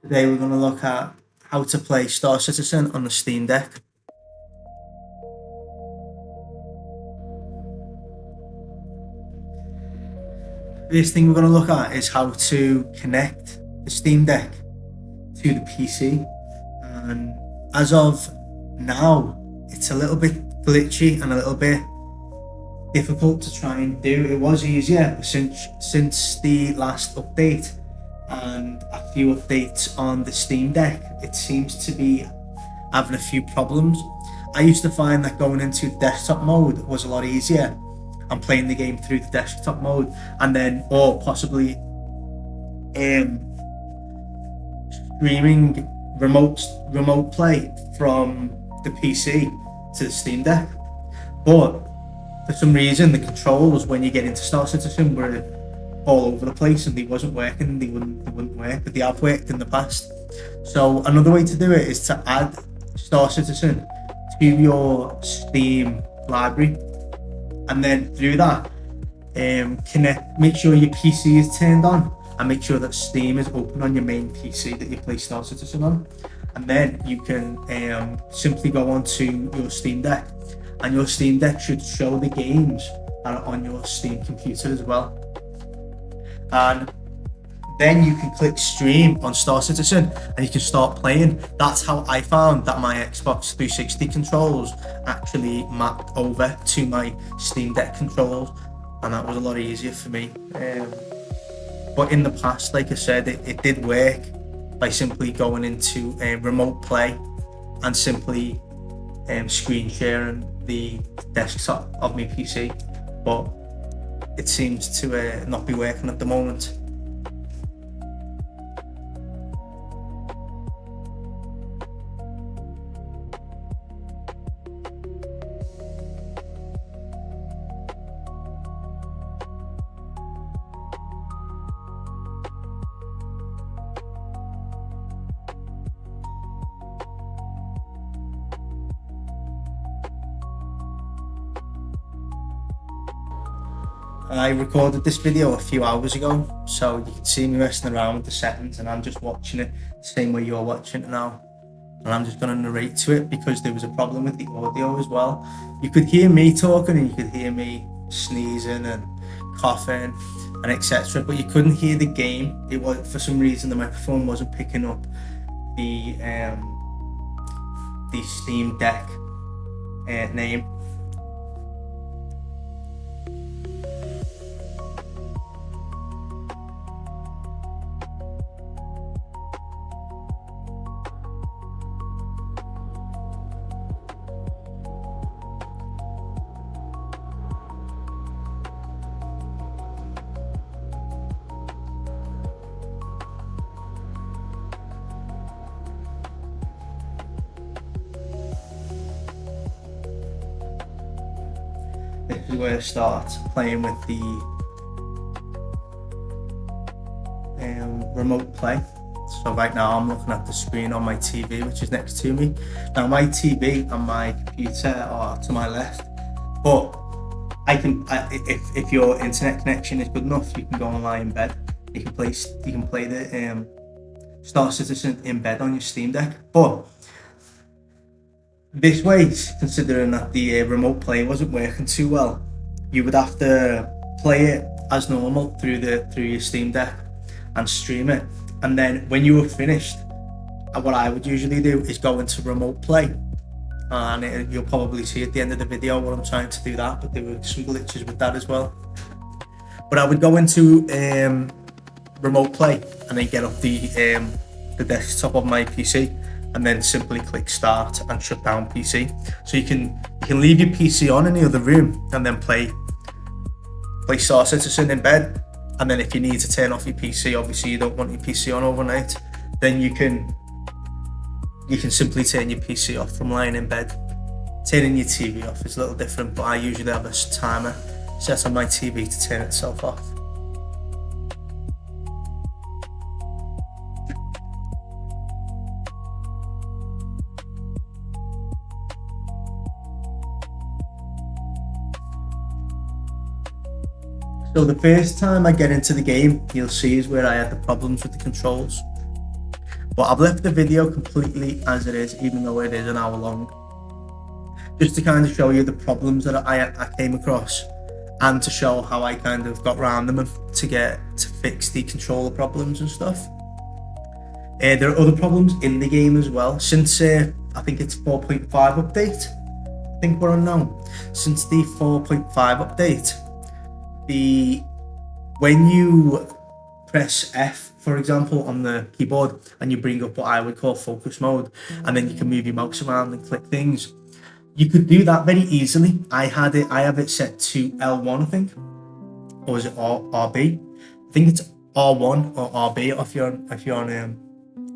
Today we're going to look at how to play Star Citizen on the Steam Deck. First thing we're going to look at is how to connect the Steam Deck to the PC, and as of now it's a little bit glitchy and a little bit difficult to try and do. It was easier since the last update and a few updates on the Steam Deck. It seems to be having a few problems. I used to find that going into desktop mode was a lot easier and playing the game through the desktop mode, and then or possibly streaming remote play from the PC to the Steam Deck. But for some reason the controls when you get into Star Citizen were all over the place and they wasn't working. They wouldn't work, but they have worked in the past. So another way to do it is to add Star Citizen to your Steam library, and then through that make sure your PC is turned on and make sure that Steam is open on your main PC that you play Star Citizen on, and then you can simply go onto your Steam Deck, and your Steam Deck should show the games that are on your Steam computer as well. And then you can click stream on Star Citizen and you can start playing. That's how I found that my Xbox 360 controls actually mapped over to my Steam Deck controls, and that was a lot easier for me. But in the past, like I said, it did work by simply going into remote play and simply screen sharing the desktop of my PC, but it seems to not be working at the moment. I recorded this video a few hours ago, so you can see me messing around with the settings, and I'm just watching it the same way you're watching it now. And I'm just going to narrate to it because there was a problem with the audio as well. You could hear me talking and you could hear me sneezing and coughing and etc., but you couldn't hear the game. It was, for some reason, the microphone wasn't picking up the Steam Deck name. This is where I start playing with the remote play. So right now I'm looking at the screen on my TV, which is next to me. Now my TV and my computer are to my left, but if your internet connection is good enough, you can go and lie in bed. You can play the Star Citizen in bed on your Steam Deck. But this way, considering that the remote play wasn't working too well, you would have to play it as normal through your Steam Deck and stream it. And then when you were finished, what I would usually do is go into remote play, and you'll probably see at the end of the video what I'm trying to do that, but there were some glitches with that as well. But I would go into remote play and then get up the desktop of my PC, and then simply click start and shut down PC. So you can leave your PC on in the other room and then play Star Citizen in bed. And then if you need to turn off your PC, obviously you don't want your PC on overnight, then you can simply turn your PC off from lying in bed. Turning your TV off is a little different, but I usually have a timer set on my TV to turn itself off. So the first time I get into the game, you'll see is where I had the problems with the controls. But I've left the video completely as it is, even though it is an hour long, just to kind of show you the problems that I came across, and to show how I kind of got around them and to fix the controller problems and stuff. There are other problems in the game as well. Since I think it's 4.5 update, I think we're on now. Since the 4.5 update, when you press F, for example, on the keyboard, and you bring up what I would call focus mode, and then you can move your mouse around and click things, you could do that very easily. I have it set to L1, I think, or is it RB? I think it's R1 or RB if you're on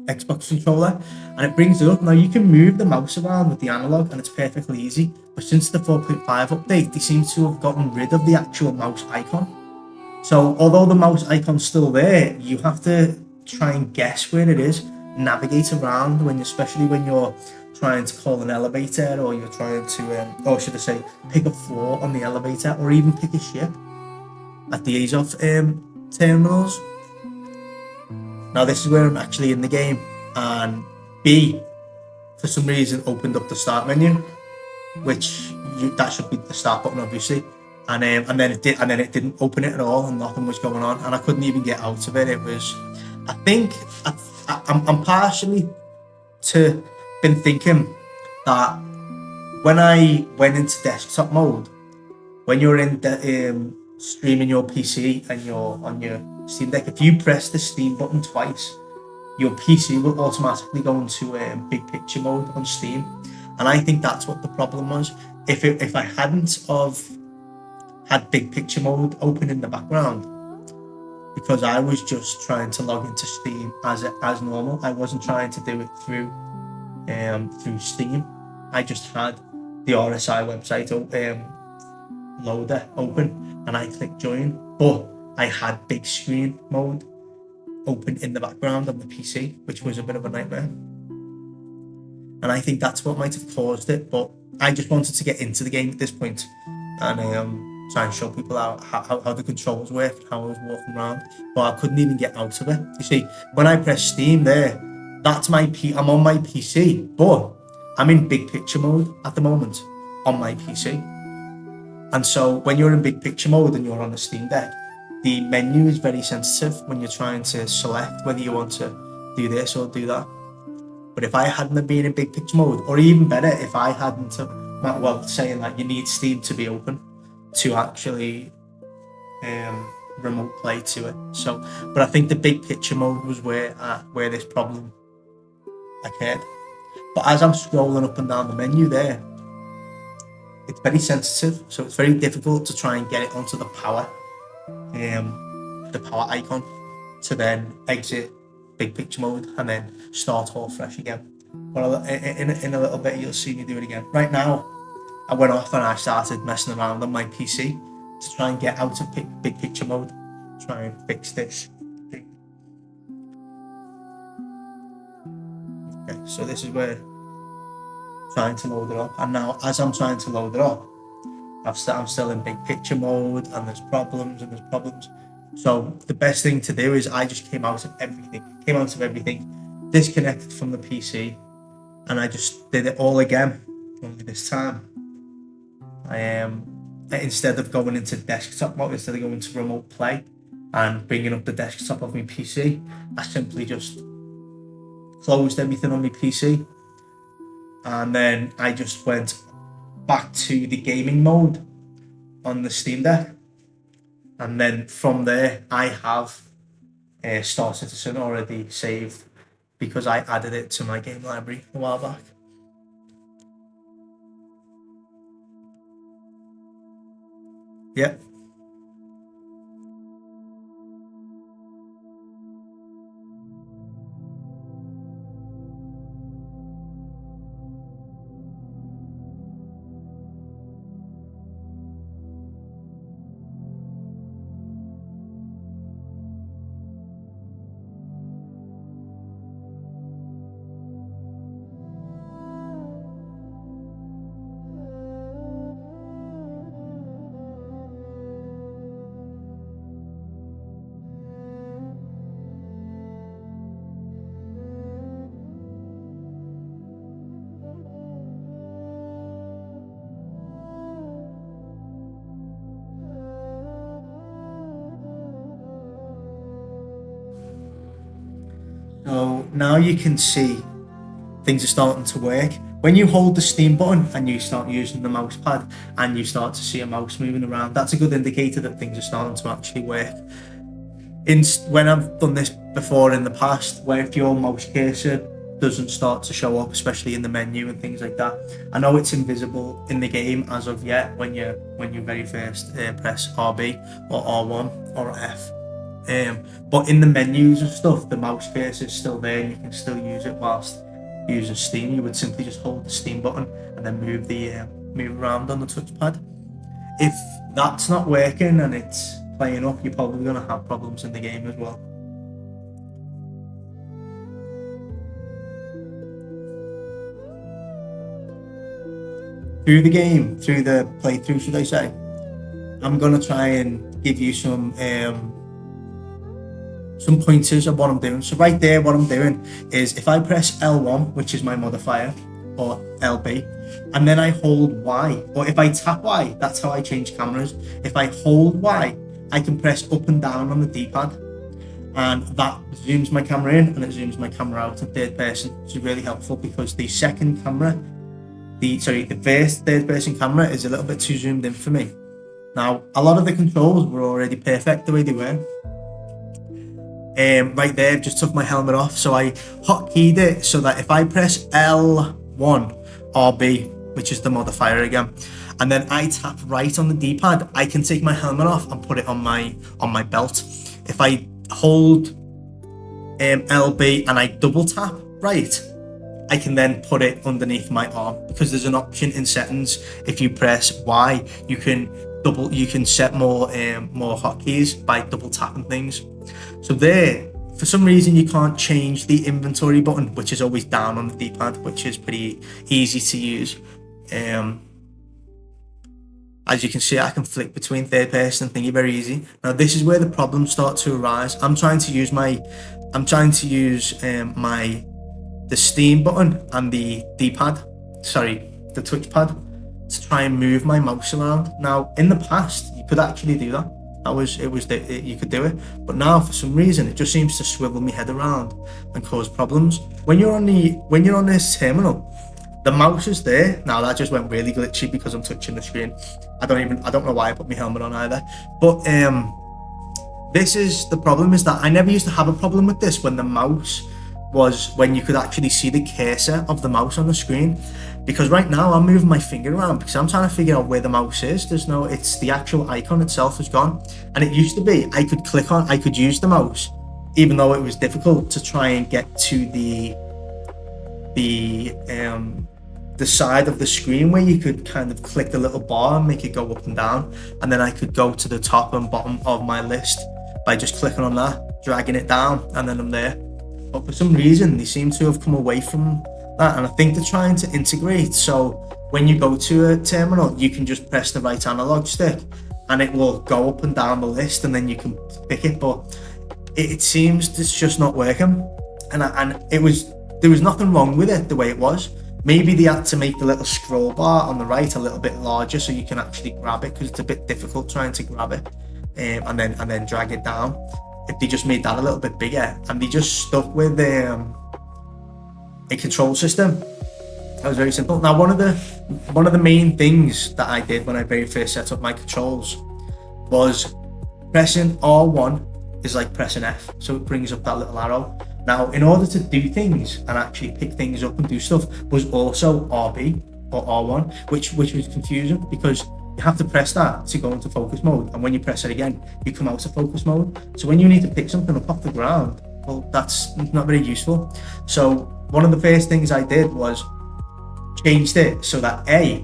Xbox controller, and it brings it up. Now you can move the mouse around with the analog, and it's perfectly easy. But since the 4.5 update, they seem to have gotten rid of the actual mouse icon. So although the mouse icon's still there, you have to try and guess where it is, navigate around especially when you're trying to call an elevator, or you're trying to, or should I say, pick a floor on the elevator, or even pick a ship at the JSAUX terminals. Now this is where I'm actually in the game, and B, for some reason, opened up the start menu, which that should be the start button, obviously. And then it didn't open it at all, and nothing was going on, and I couldn't even get out of it. It was, I think, I'm partially been thinking that when I went into desktop mode, when you're in streaming your PC and you're on your Steam Deck, if you press the Steam button twice, your PC will automatically go into big picture mode on Steam, and I think that's what the problem was. If I hadn't of had big picture mode open in the background, because I was just trying to log into Steam as normal. I wasn't trying to do it through Steam. I just had the RSI website loader open, and I clicked join, but I had big screen mode open in the background on the PC, which was a bit of a nightmare. And I think that's what might have caused it. But I just wanted to get into the game at this point and try and show people how the controls work, how I was walking around. But I couldn't even get out of it. You see, when I press Steam there, that's I'm on my PC, but I'm in big picture mode at the moment on my PC. And so when you're in big picture mode and you're on the Steam Deck, the menu is very sensitive when you're trying to select whether you want to do this or do that. But if I hadn't been in big picture mode, or even better, if I hadn't, saying that you need Steam to be open to actually remote play to it. So, but I think the big picture mode was where this problem occurred. But as I'm scrolling up and down the menu there, it's very sensitive, so it's very difficult to try and get it onto the power icon to then exit big picture mode and then start all fresh again. But in a little bit you'll see me do it again. Right now I went off and I started messing around on my PC to try and get out of big picture mode, try and fix this thing. Okay, so this is where I'm trying to load it up, and now as I'm trying to load it up, I'm still in big picture mode, and there's problems. So the best thing to do is I just came out of everything, disconnected from the PC, and I just did it all again. Only this time, instead of going into desktop mode, instead of going to remote play and bringing up the desktop of my PC, I simply just closed everything on my PC, and then I just went back to the gaming mode on the Steam Deck, and then from there I have Star Citizen already saved because I added it to my game library a while back. Yep. So now you can see things are starting to work. When you hold the Steam button and you start using the mouse pad and you start to see a mouse moving around, that's a good indicator that things are starting to actually work. When I've done this before in the past, where if your mouse cursor doesn't start to show up, especially in the menu and things like that, I know it's invisible in the game as of yet when you very first press RB or R1 or F. But in the menus and stuff, the mouse cursor is still there and you can still use it whilst using Steam. You would simply just hold the Steam button and then move around on the touchpad. If that's not working and it's playing up, you're probably going to have problems in the game as well. Through the game, through the playthrough, should I say, I'm going to try and give you some pointers of what I'm doing. So right there, what I'm doing is if I press L1, which is my modifier, or LB, and then I hold Y, or if I tap Y, that's how I change cameras. If I hold Y, I can press up and down on the D-pad, and that zooms my camera in and it zooms my camera out in third person, which is really helpful because the second camera, the first third person camera is a little bit too zoomed in for me. Now, a lot of the controls were already perfect the way they were. Right there, I've just took my helmet off, so I hotkeyed it so that if I press L1 RB, which is the modifier again, and then I tap right on the D-pad, I can take my helmet off and put it on my belt. If I hold LB and I double tap right, I can then put it underneath my arm, because there's an option in settings. If you press Y, you can set more hotkeys by double tapping things. So there, for some reason, you can't change the inventory button, which is always down on the D-pad, which is pretty easy to use. As you can see, I can flick between third person and thingy very easy. Now this is where the problems start to arise. I'm trying to use the Steam button and the D-pad, the touchpad, to try and move my mouse around. Now in the past, you could actually do that. You could do it, but now for some reason it just seems to swivel my head around and cause problems. When you're on this terminal, the mouse is there. Now that just went really glitchy because I'm touching the screen. I don't know why I put my helmet on either. But this is the problem, is that I never used to have a problem with this when you could actually see the cursor of the mouse on the screen. Because right now I'm moving my finger around because I'm trying to figure out where the mouse is. It's the actual icon itself is gone. And it used to be, I could use the mouse, even though it was difficult to try and get to the side of the screen where you could kind of click the little bar and make it go up and down. And then I could go to the top and bottom of my list by just clicking on that, dragging it down, and then I'm there. But for some reason, they seem to have come away from that, and I think they're trying to integrate. So when you go to a terminal, you can just press the right analog stick and it will go up and down the list, and then you can pick it. But it seems it's just not working, and there was nothing wrong with it the way it was. Maybe they had to make the little scroll bar on the right a little bit larger so you can actually grab it, because it's a bit difficult trying to grab it and then drag it down. If they just made that a little bit bigger and they just stuck with a control system, that was very simple. Now one of the main things that I did when I very first set up my controls was pressing R1 is like pressing F, so it brings up that little arrow. Now in order to do things and actually pick things up and do stuff was also RB or R1, which was confusing, because you have to press that to go into focus mode, and when you press it again, you come out of focus mode. So when you need to pick something up off the ground, well, that's not very useful. So one of the first things I did was changed it so that A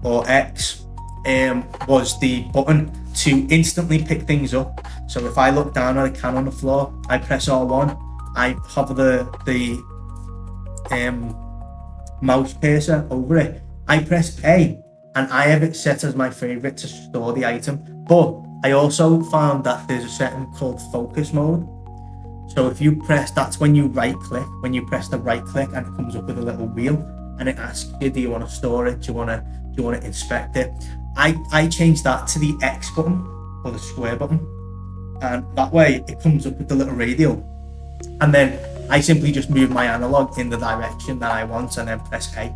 or X was the button to instantly pick things up. So if I look down at a can on the floor, I press R1, I hover the mouse cursor over it, I press A, and I have it set as my favorite to store the item. But I also found that there's a setting called focus mode. So if you press, that's when you right click, when you press the right click, and it comes up with a little wheel and it asks you, do you want to store it? Do you want to inspect it? I changed that to the X button or the square button, and that way it comes up with the little radial And then I simply just move my analog in the direction that I want and then press A.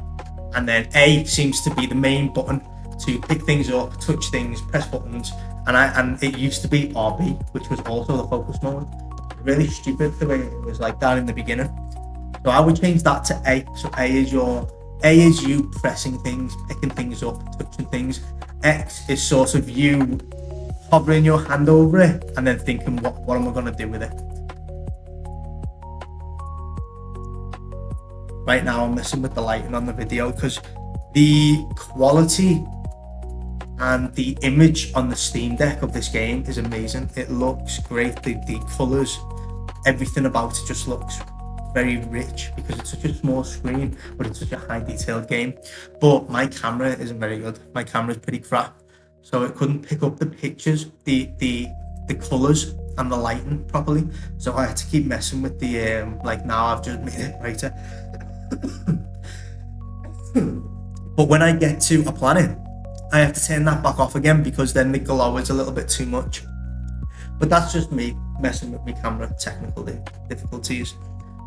And then A seems to be the main button to pick things up, touch things, press buttons. And it used to be RB, which was also the focus mode. Really stupid the way it was like that in the beginning. So I would change that to A. So A is you pressing things, picking things up, touching things. X is sort of you hovering your hand over it and then thinking, what am I going to do with it? Right now I'm messing with the lighting on the video because the quality and the image on the Steam Deck of this game is amazing. It looks great. The colours, everything about it just looks very rich because it's such a small screen, but it's such a high detailed game. But my camera isn't very good. My camera is pretty crap, so it couldn't pick up the pictures, the colours and the lighting properly. So I had to keep messing with the like now I've just made it brighter. But when I get to apply it, I have to turn that back off again because then the glow is a little bit too much. But that's just me messing with my camera technical difficulties.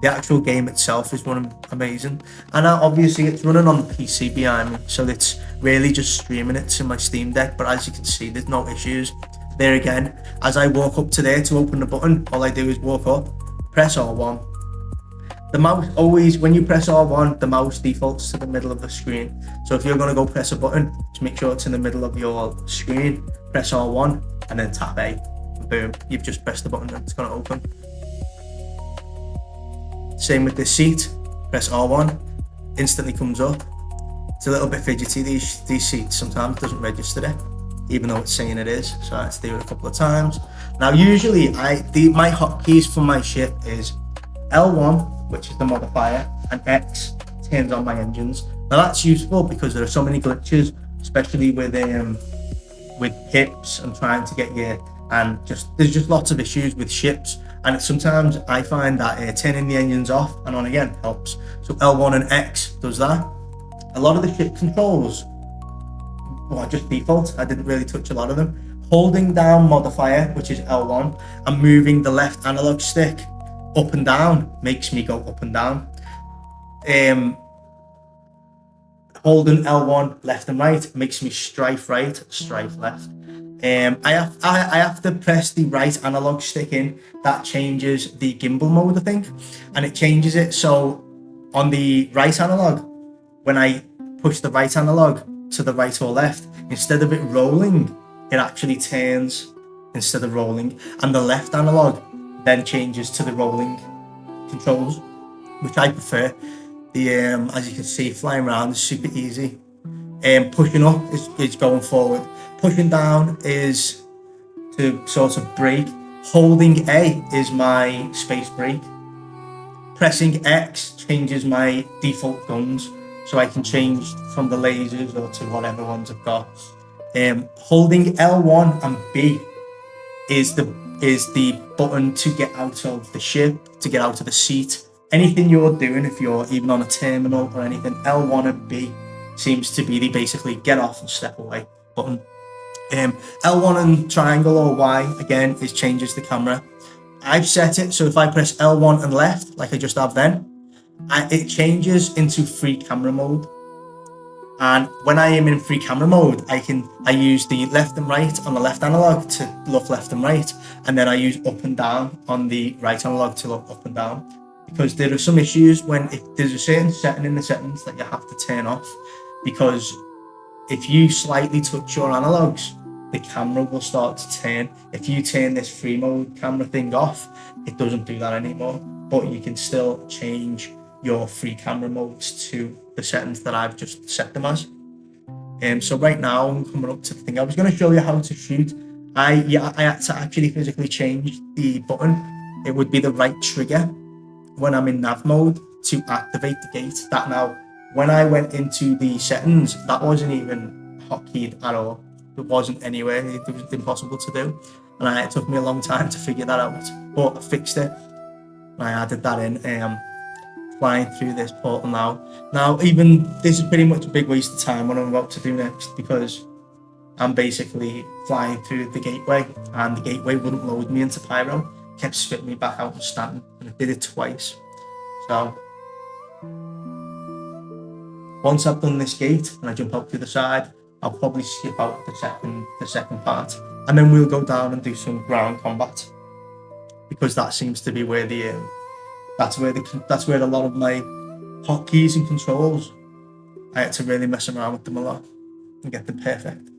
The actual game itself is running amazing, and obviously it's running on the PC behind me, so it's really just streaming it to my Steam Deck. But as you can see, there's no issues there. Again, as I walk up to there to open the button, all I do is walk up, press R1. The mouse always, when you press R1, the mouse defaults to the middle of the screen. So if you're going to go press a button, just make sure it's in the middle of your screen, press R1 and then tap A. Boom, you've just pressed the button and it's going to open. Same with this seat, press R1, instantly comes up. It's a little bit fidgety, these seats, sometimes it doesn't register it, even though it's saying it is, so I had to do it a couple of times. Now usually my hotkeys for my ship is L1, which is the modifier, and X turns on my engines. Now that's useful because there are so many glitches, especially with pips and trying to get you, and there's just lots of issues with ships. And sometimes I find that turning the engines off and on again helps. So L1 and X does that. A lot of the ship controls, well, just default. I didn't really touch a lot of them. Holding down modifier, which is L1, and moving the left analog stick up and down makes me go up and down. Holding L1 left and right makes me strafe right, strafe left. I have to press the right analog stick in. That changes the gimbal mode, I think, and it changes it so on the right analog, when I push the right analog to the right or left, instead of it rolling, it actually turns instead of rolling, and the left analog then changes to the rolling controls, which I prefer. The as you can see, flying around is super easy. Pushing up is going forward. Pushing down is to sort of brake. Holding A is my space brake. Pressing X changes my default guns, so I can change from the lasers or to whatever ones I've got. Holding L1 and B is the button to get out of the ship, to get out of the seat. Anything you're doing, if you're even on a terminal or anything, L1 and B seems to be the basically get off and step away button. L1 and triangle or Y again changes the camera. I've set it so if I press L1 and left, like I just have then, it changes into free camera mode. And when I am in free camera mode, I use the left and right on the left analog to look left and right, and then I use up and down on the right analog to look up and down. Because there are some issues if there's a certain setting in the settings that you have to turn off, because if you slightly touch your analogs, the camera will start to turn. If you turn this free mode camera thing off, it doesn't do that anymore, but you can still change your free camera modes to the settings that I've just set them as. So right now I'm coming up to the thing. I was going to show you how to shoot. I had to actually physically change the button. It would be the right trigger when I'm in nav mode to activate the gate. That now, when I went into the settings, that wasn't even hotkeyed at all. It wasn't anywhere. It was impossible to do, and it took me a long time to figure that out. But I fixed it. I added that in. Flying through this portal now. Now, even this is pretty much a big waste of time what I'm about to do next, because I'm basically flying through the gateway, and the gateway wouldn't load me into Pyro. kept spitting me back out and standing, and it did it twice. So once I've done this gate and I jump out to the side, I'll probably skip out the second part, and then we'll go down and do some ground combat, because that seems to be where that's where a lot of my hotkeys and controls, I had to really mess around with them a lot and get them perfect.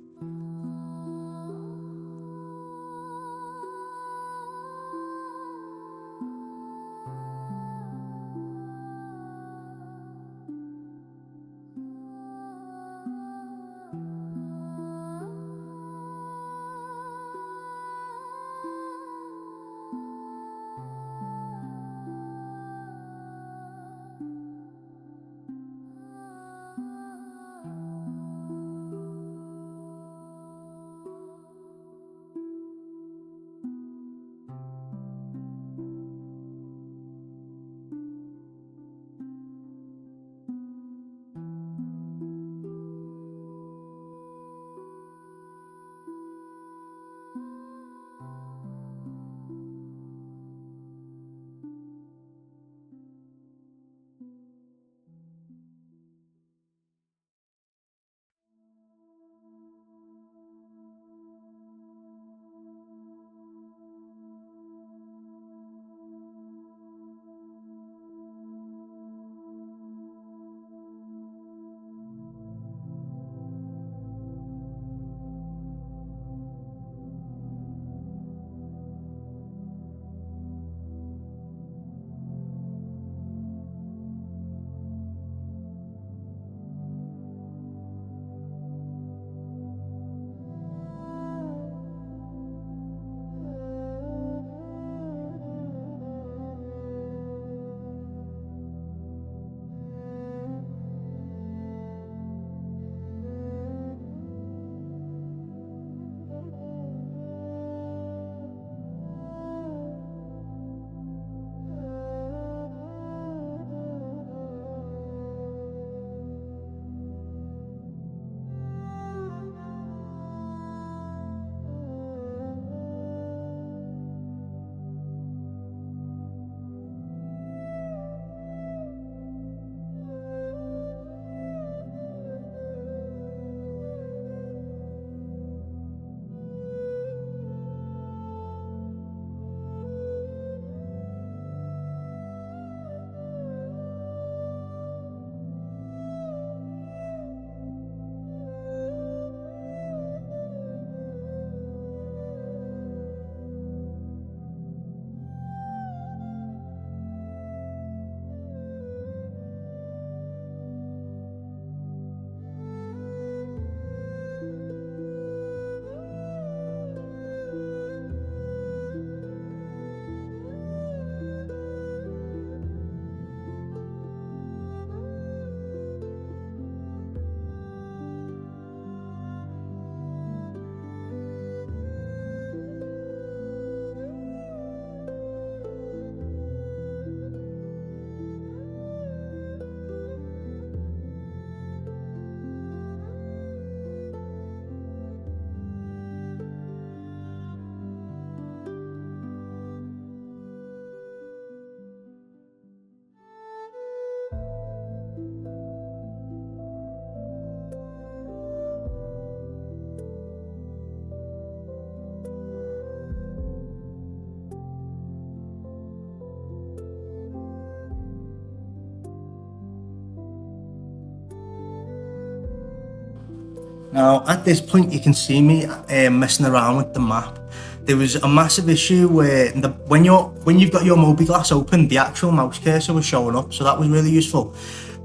Now, at this point, you can see me messing around with the map. There was a massive issue where when you've got your mobi-glass open, the actual mouse cursor was showing up, so that was really useful.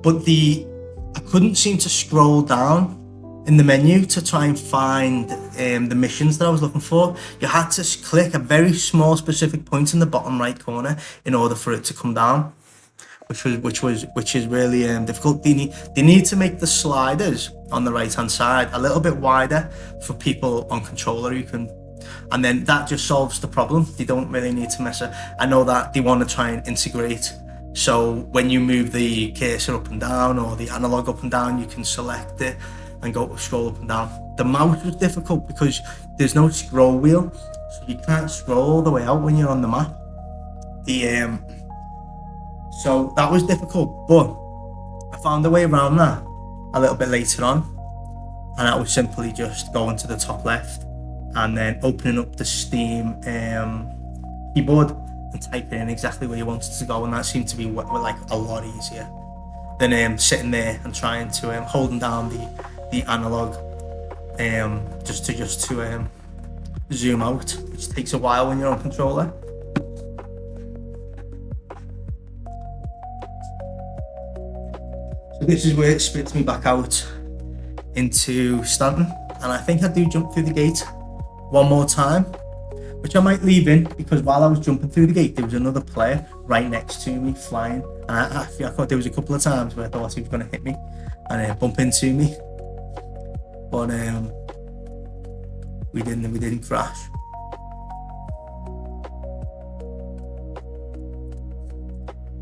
But I couldn't seem to scroll down in the menu to try and find the missions that I was looking for. You had to click a very small specific point in the bottom right corner in order for it to come down, which is really difficult. They need to make the sliders on the right hand side a little bit wider for people on controller who can, and then that just solves the problem. They don't really need to mess it. I know that they want to try and integrate, so when you move the cursor up and down or the analog up and down, you can select it and scroll up and down. The mouse was difficult because there's no scroll wheel, so you can't scroll all the way out when you're on the map. The so that was difficult, but I found a way around that a little bit later on, and that was simply just going to the top left and then opening up the Steam keyboard and typing in exactly where you wanted to go, and that seemed to be like a lot easier than sitting there and trying to holding down the analog just to zoom out, which takes a while when you're on controller. So this is where it spits me back out into Stanton, and I think I do jump through the gate one more time, which I might leave in because while I was jumping through the gate there was another player right next to me flying, and I thought there was a couple of times where I thought he was going to hit me and bump into me, but we didn't crash.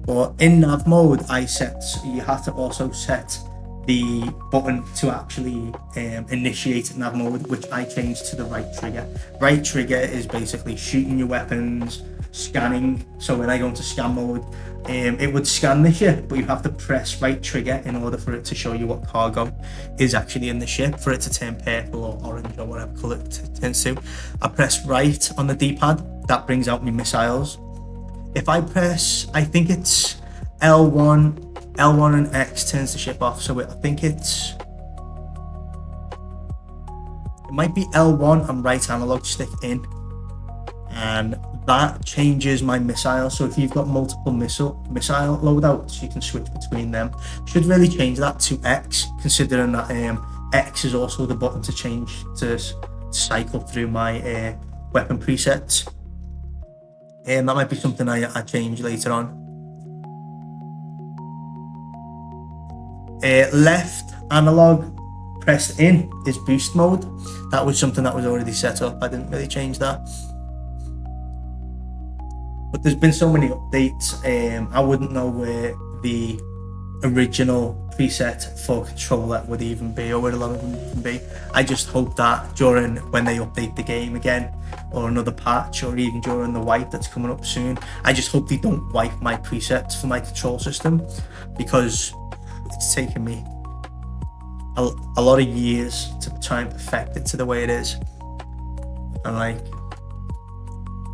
But in nav mode, you have to also set the button to actually initiate nav mode, which I changed to the right trigger. Right trigger is basically shooting your weapons, scanning. So when I go into scan mode, it would scan the ship, but you have to press right trigger in order for it to show you what cargo is actually in the ship, for it to turn purple or orange or whatever colour it turns to. I press right on the D-pad, that brings out my missiles. If I press, I think it's L1 and X turns the ship off, so I think it might be L1 and right analog stick in, and that changes my missile. So if you've got multiple missile loadouts, you can switch between them. Should really change that to X, considering that X is also the button to change to cycle through my weapon presets. That might be something I change later on. Left analog pressed in is boost mode. That was something that was already set up. I didn't really change that. But there's been so many updates, I wouldn't know where the original preset for controller would even be, or where a lot of them can be. I just hope that when they update the game again, or another patch, or even during the wipe that's coming up soon, I just hope they don't wipe my presets for my control system, because it's taken me a lot of years to try and perfect it to the way it is. And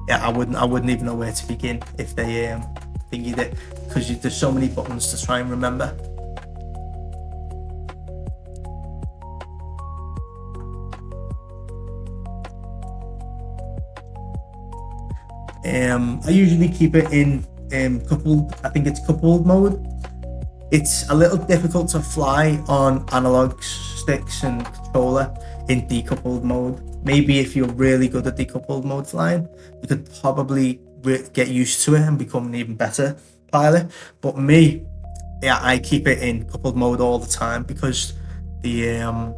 I wouldn't even know where to begin if they thingied it, because there's so many buttons to try and remember. I usually keep it in coupled. I think it's coupled mode. It's a little difficult to fly on analog sticks and controller in decoupled mode. Maybe if you're really good at decoupled mode flying, you could probably get used to it and become an even better pilot. But me, yeah, I keep it in coupled mode all the time, because it's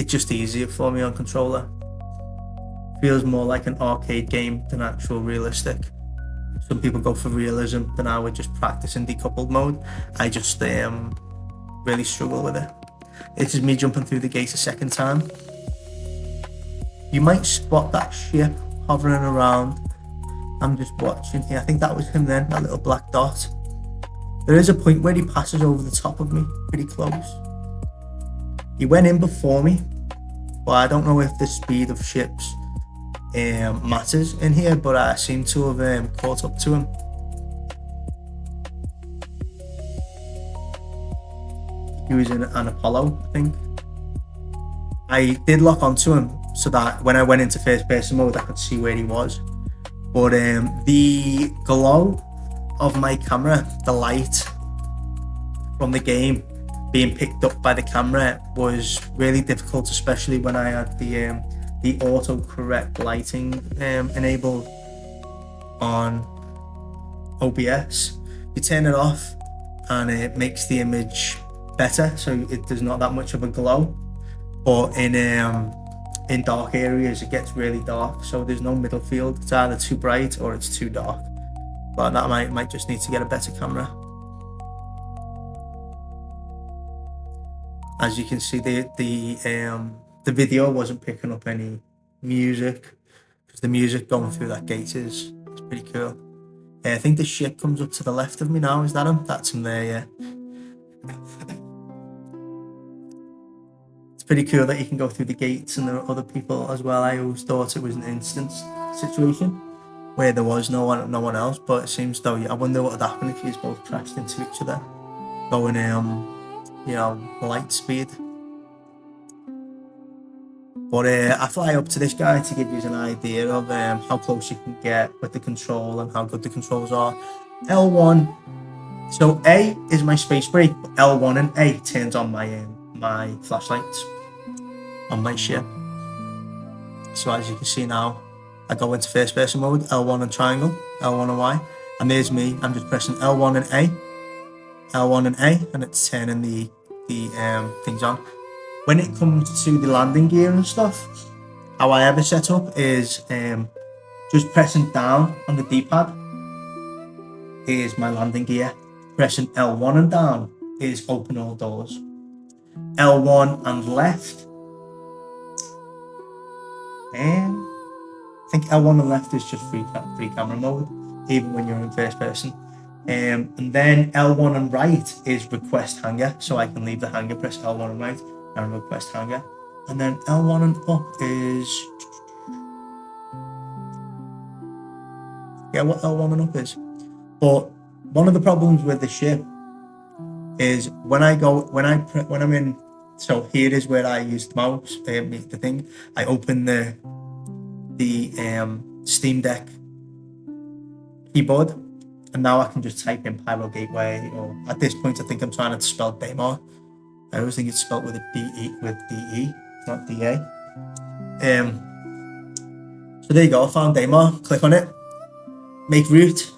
just easier for me on controller. Feels more like an arcade game than actual realistic. Some people go for realism, then I would just practice in decoupled mode. I just really struggle with it. This is me jumping through the gate a second time. You might spot that ship hovering around. I'm just watching here. I think that was him then, that little black dot. There is a point where he passes over the top of me, pretty close. He went in before me, but I don't know if the speed of ships matters in here, but I seem to have caught up to him. He was in an Apollo, I think. I did lock onto him so that when I went into first person mode I could see where he was, but the glow of my camera, the light from the game being picked up by the camera, was really difficult, especially when I had the autocorrect lighting enabled on OBS. You turn it off and it makes the image better, so there's not that much of a glow. But in dark areas it gets really dark, so there's no middle field. It's either too bright or it's too dark. But that might just need to get a better camera. As you can see, the video wasn't picking up any music, because the music going through that gate is pretty cool. I think the ship comes up to the left of me now. Is that him? That's him there, yeah. It's pretty cool that you can go through the gates and there are other people as well. I always thought it was an instance situation where there was no one else, but it seems though, I wonder what would happen if you both crashed into each other, going light speed. But I fly up to this guy to give you an idea of how close you can get with the control and how good the controls are. L1, so A is my space brake, but L1 and A turns on my flashlights on my ship. So as you can see now, I go into first person mode, L1 and triangle, L1 and Y, and there's me. I'm just pressing L1 and A, L1 and A, and it's turning the things on. When it comes to the landing gear and stuff, how I have it set up is just pressing down on the D-pad is my landing gear. Pressing L1 and down is open all doors. L1 and left, I think L1 and left is just free camera mode, even when you're in first person. And then L1 and right is request hanger, so I can leave the hanger, press L1 and right, and request hanger. And then L1 and up is, yeah, what L1 and up is. But one of the problems with the ship is when I'm in, so here is where I use the mouse, the thing. I open the Steam Deck keyboard, and now I can just type in Pyro Gateway, or at this point I think I'm trying to spell Daemon. I always think it's spelled with a D-E, not D-A. So there you go, I found Daemon, click on it, make route,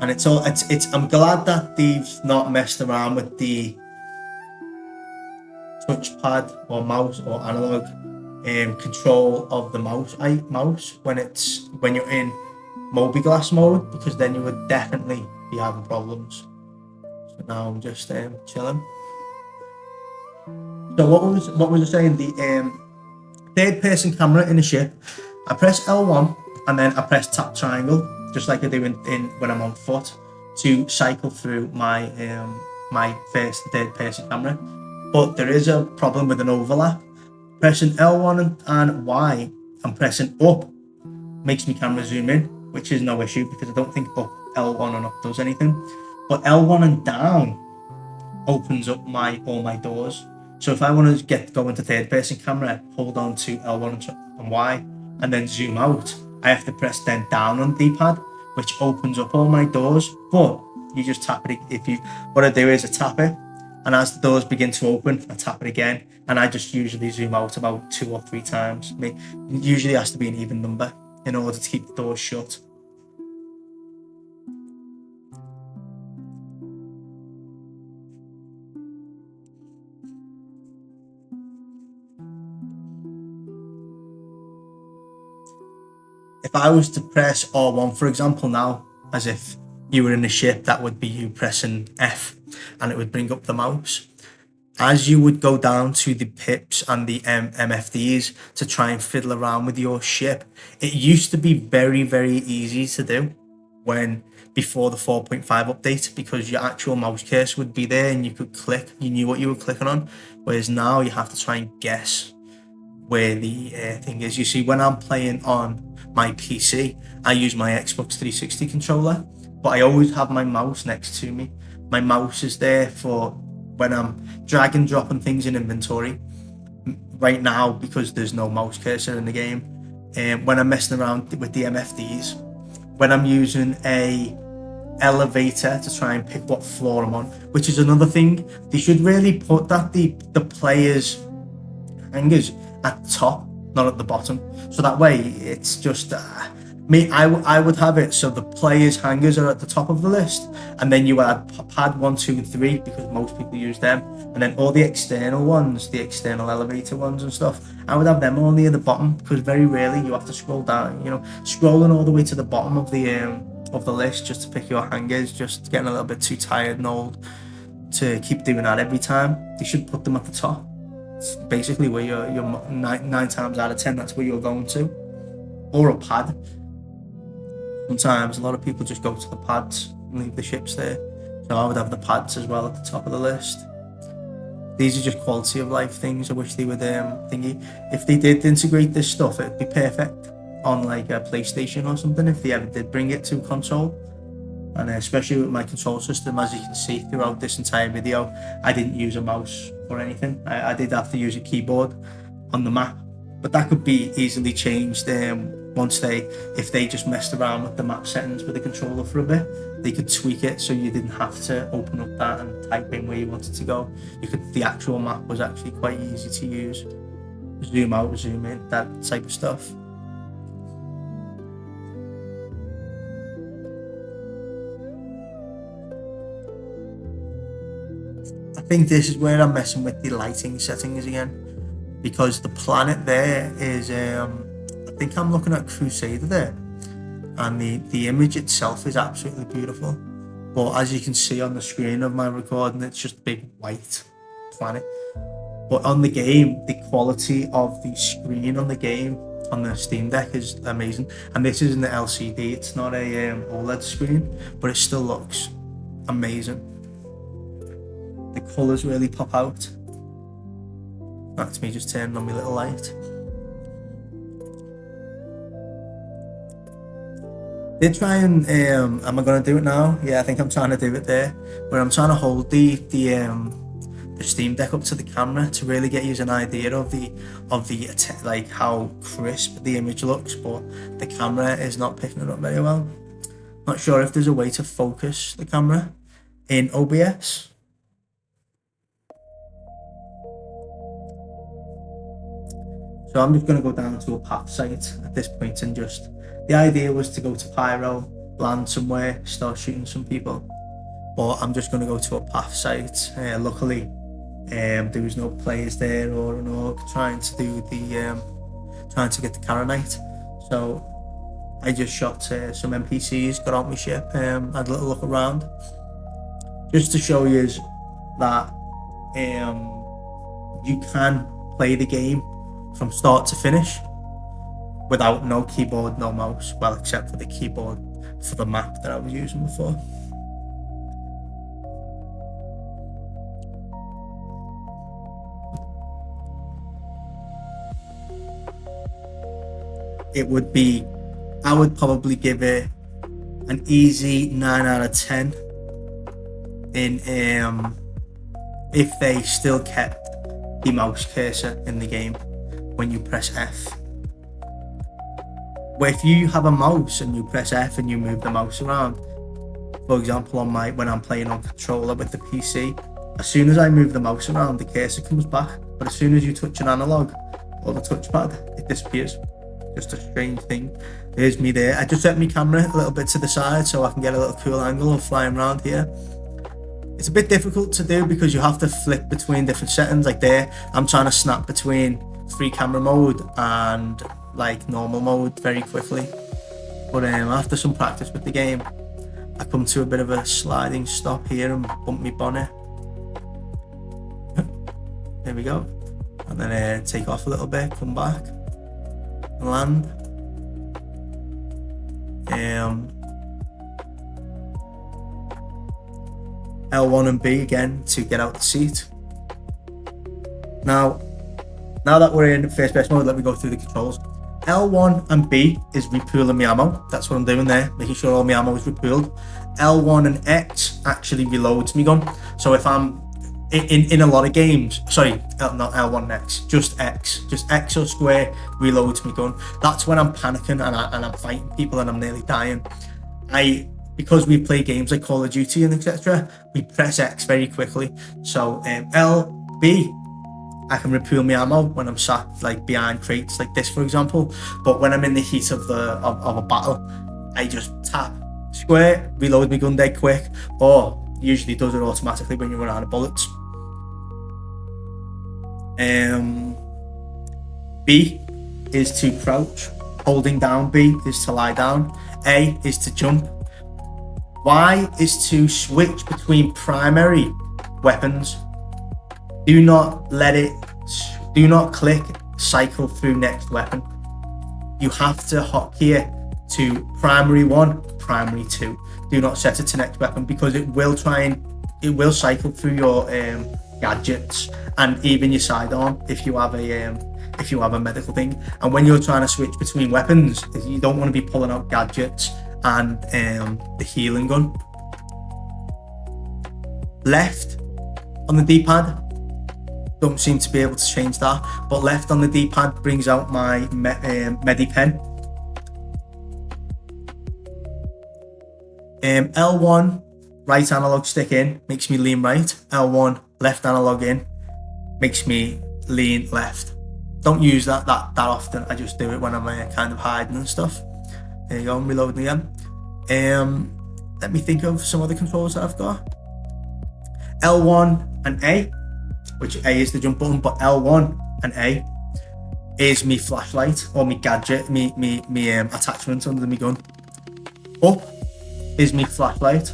and it's I'm glad that they've not messed around with the touchpad or mouse or analog control of the mouse when you're in mobiGlas mode, because then you would definitely be having problems. So now I'm just chilling. So what was I saying? The third person camera in the ship, I press L1 and then I press tap triangle, just like I do in when I'm on foot, to cycle through my first and third person camera. But there is a problem with an overlap. Pressing L1 and Y and pressing up makes my camera zoom in, which is no issue because I don't think up L1 and up does anything. But L1 and down opens up all my doors. So if I want to go into third person camera, hold on to L1 and Y and then zoom out, I have to press then down on the D-pad, which opens up all my doors. But you just tap it. What I do is I tap it, and as the doors begin to open, I tap it again, and I just usually zoom out about 2 or 3 times. It usually has to be an even number in order to keep the doors shut. If I was to press R1, for example, now, as if you were in a ship, that would be you pressing F, and it would bring up the mouse. As you would go down to the pips and the MFDs to try and fiddle around with your ship, it used to be very, very easy to do before the 4.5 update, because your actual mouse cursor would be there and you could click, you knew what you were clicking on, whereas now you have to try and guess where the thing is. You see, when I'm playing on my PC, I use my Xbox 360 controller, but I always have my mouse next to me. My mouse is there for when I'm drag and dropping things in inventory. Right now, because there's no mouse cursor in the game, when I'm messing around with the MFDs, when I'm using a elevator to try and pick what floor I'm on, which is another thing, they should really put that the players' hangers at the top, not at the bottom, so that way it's just I would have it so the players' hangers are at the top of the list, and then you add pad 1, 2 and 3 because most people use them, and then all the external ones, the external elevator ones and stuff, I would have them all near the bottom, because very rarely you have to scroll down, scrolling all the way to the bottom of the list just to pick your hangers, just getting a little bit too tired and old to keep doing that every time. They should put them at the top. It's basically where you're 9 times out of 10, that's where you're going to. or a pad. Sometimes a lot of people just go to the pads and leave the ships there. So I would have the pads as well at the top of the list. These are just quality of life things. I wish they would thingy. If they did integrate this stuff, it'd be perfect on like a PlayStation or something, if they ever did bring it to console. And especially with my control system, as you can see throughout this entire video, I didn't use a mouse or anything. I did have to use a keyboard on the map, but that could be easily changed if they just messed around with the map settings with the controller for a bit. They could tweak it so you didn't have to open up that and type in where you wanted to go. The actual map was actually quite easy to use. Zoom out, zoom in, that type of stuff. I think this is where I'm messing with the lighting settings again, because the planet there is, I think I'm looking at Crusader there, and the image itself is absolutely beautiful. But as you can see on the screen of my recording, it's just a big white planet. But on the game, the quality of the screen on the game, on the Steam Deck, is amazing. And this isn't an LCD, it's not a OLED screen, but it still looks amazing. The colours really pop out. That's me just turning on my little light. Did try and am I gonna do it now? Yeah, I think I'm trying to do it there, where I'm trying to hold the Steam Deck up to the camera to really get you an idea of the like how crisp the image looks, but the camera is not picking it up very well. Not sure if there's a way to focus the camera in OBS. So I'm just going to go down to a path site at this point, and just, the idea was to go to Pyro, land somewhere, start shooting some people. But I'm just going to go to a path site. Luckily, there was no players there or an orc trying to get the Karanite. So I just shot some NPCs, got on my ship, had a little look around, just to show you that you can play the game from start to finish without no keyboard, no mouse, well, except for the keyboard for the map that I was using before. I would probably give it an easy 9 out of 10 in if they still kept the mouse cursor in the game when you press F. Where if you have a mouse and you press F and you move the mouse around, for example when I'm playing on controller with the PC, as soon as I move the mouse around, the cursor comes back, but as soon as you touch an analog or the touchpad, it disappears. Just a strange thing. There's me there. I just set my camera a little bit to the side so I can get a little cool angle of flying around here. It's a bit difficult to do because you have to flip between different settings. Like there, I'm trying to snap between free camera mode and like normal mode very quickly. But after some practice with the game, I come to a bit of a sliding stop here and bump my bonnet. There we go. And then take off a little bit, come back and land. L1 and B again to get out the seat. Now that we're in first person mode, let me go through the controls. L1 and B is repooling my ammo. That's what I'm doing there, making sure all my ammo is repooled. L1 and X actually reloads my gun. So if I'm in a lot of games, sorry, not L1 and X, just X or square reloads my gun. That's when I'm panicking and I'm fighting people and I'm nearly dying. Because we play games like Call of Duty and etc., we press X very quickly. So LB, I can repool my ammo when I'm sat like behind crates like this, for example. But when I'm in the heat of a battle, I just tap square, reload my gun dead quick, or usually does it automatically when you run out of bullets. B is to crouch. Holding down B is to lie down. A is to jump. Y is to switch between primary weapons. Do not click cycle through next weapon. you have to hotkey it to primary 1, primary 2. Do not set it to next weapon, because it will cycle through your gadgets and even your sidearm if you have a medical thing. And when you're trying to switch between weapons, you don't want to be pulling out gadgets and the healing gun. Left on the D-pad, don't seem to be able to change that, but left on the D-pad brings out my Medi pen. L1 right analog stick in makes me lean right. L1 left analog in makes me lean left. Don't use that often. I just do it when I'm kind of hiding and stuff. There you go, I'm reloading again. Let me think of some other controls that I've got. L1 and A, which A is the jump button, but L1 and A is me flashlight or me gadget, me attachment under me gun. Up is me flashlight.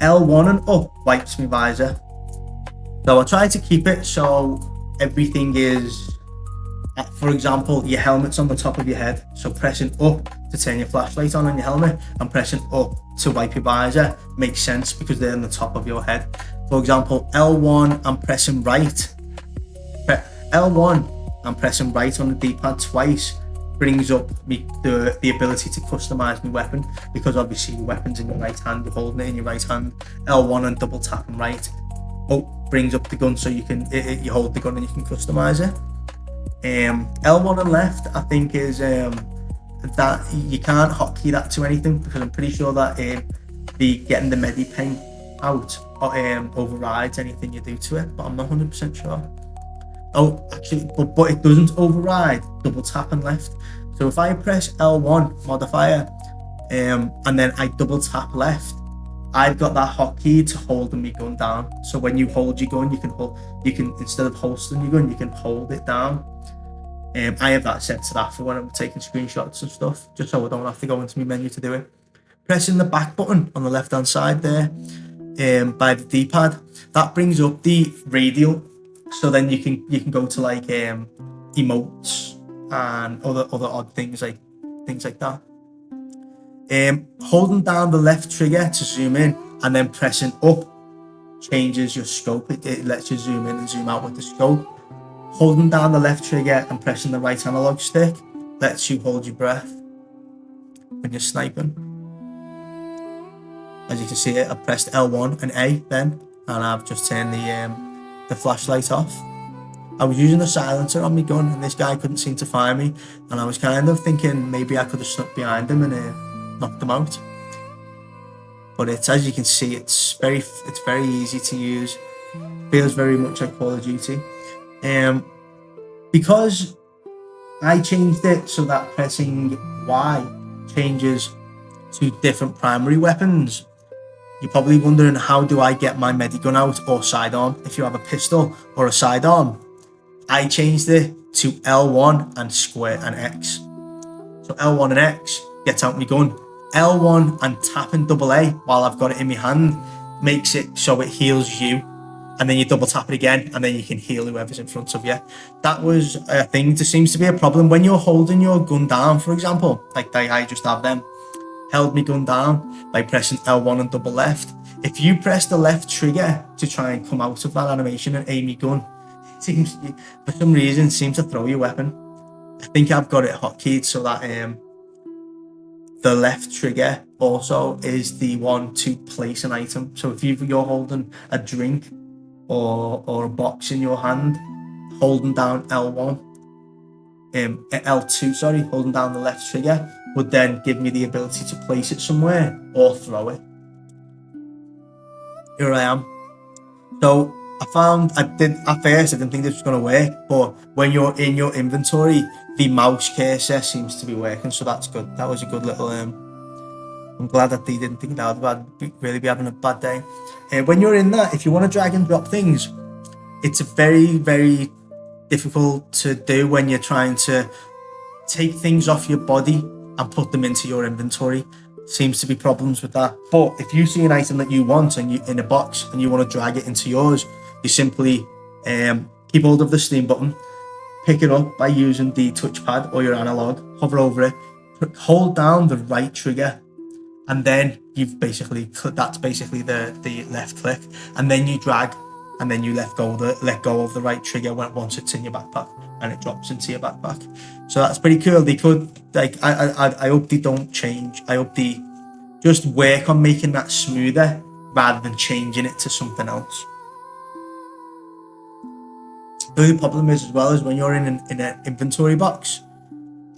L1 and up wipes me visor. So I try to keep it so everything is, for example, your helmet's on the top of your head. So pressing up to turn your flashlight on your helmet and pressing up to wipe your visor makes sense because they're on the top of your head. For example, L1, I'm pressing right. L1, I'm pressing right on the D-pad twice, brings up the ability to customize my weapon, because obviously your weapon's in your right hand, you're holding it in your right hand. L1 and double tapping right brings up the gun so you can you hold the gun and you can customize it. L1 and left, I think, is that you can't hotkey that to anything, because I'm pretty sure that the getting the Medi pen out overrides anything you do to it, but I'm not 100% sure. Oh, actually, but it doesn't override double tap and left. So if I press L1 modifier and then I double tap left, I've got that hotkey to holding my gun down. So when you hold your gun, you can instead of holstering your gun, you can hold it down. I have that set to that for when I'm taking screenshots and stuff, just so I don't have to go into my menu to do it. Pressing the back button on the left hand side there by the D-pad, that brings up the radial. So then you can go to like emotes and other odd things like that. Holding down the left trigger to zoom in and then pressing up changes your scope. It lets you zoom in and zoom out with the scope. Holding down the left trigger and pressing the right analog stick lets you hold your breath when you're sniping. As you can see, I pressed L1 and A then, and I've just turned the flashlight off. I was using a silencer on my gun and this guy couldn't seem to find me, and I was kind of thinking maybe I could have snuck behind him and knocked him out. But it's, as you can see, it's very easy to use. Feels very much like Call of Duty. Because I changed it so that pressing Y changes to different primary weapons, you're probably wondering, how do I get my medigun out or sidearm? If you have a pistol or a sidearm, I changed it to L1 and square and X. So L1 and X gets out my gun. L1 and tapping double A while I've got it in my hand makes it so it heals you, and then you double tap it again and then you can heal whoever's in front of you. That was a thing. There seems to be a problem when you're holding your gun down, for example, like I just have them. Held my gun down by pressing L1 and double left. If you press the left trigger to try and come out of that animation and aim your gun, it seems, for some reason, seems to throw your weapon. I think I've got it hotkeyed so that the left trigger also is the one to place an item. So if you're holding a drink or a box in your hand, holding down L1, L2, sorry, holding down the left trigger would then give me the ability to place it somewhere or throw it. Here I am. So at first I didn't think this was going to work, but when you're in your inventory, the mouse cursor seems to be working, so that's good. That was a good little, I'm glad that they didn't think that I'd really be having a bad day. When you're in that, if you want to drag and drop things, it's very, very difficult to do when you're trying to take things off your body and put them into your inventory. Seems to be problems with that. But if you see an item that you want and you in a box and you want to drag it into yours, you simply keep hold of the Steam button, pick it up by using the touchpad or your analog, hover over it, hold down the right trigger, and then you've basically, that's basically the left click, and then you drag, and then you let go of the right trigger once it's in your backpack, and it drops into your backpack. So that's pretty cool. They could, like, I hope they don't change. I hope they just work on making that smoother rather than changing it to something else. The only problem is, as well, is when you're in an inventory box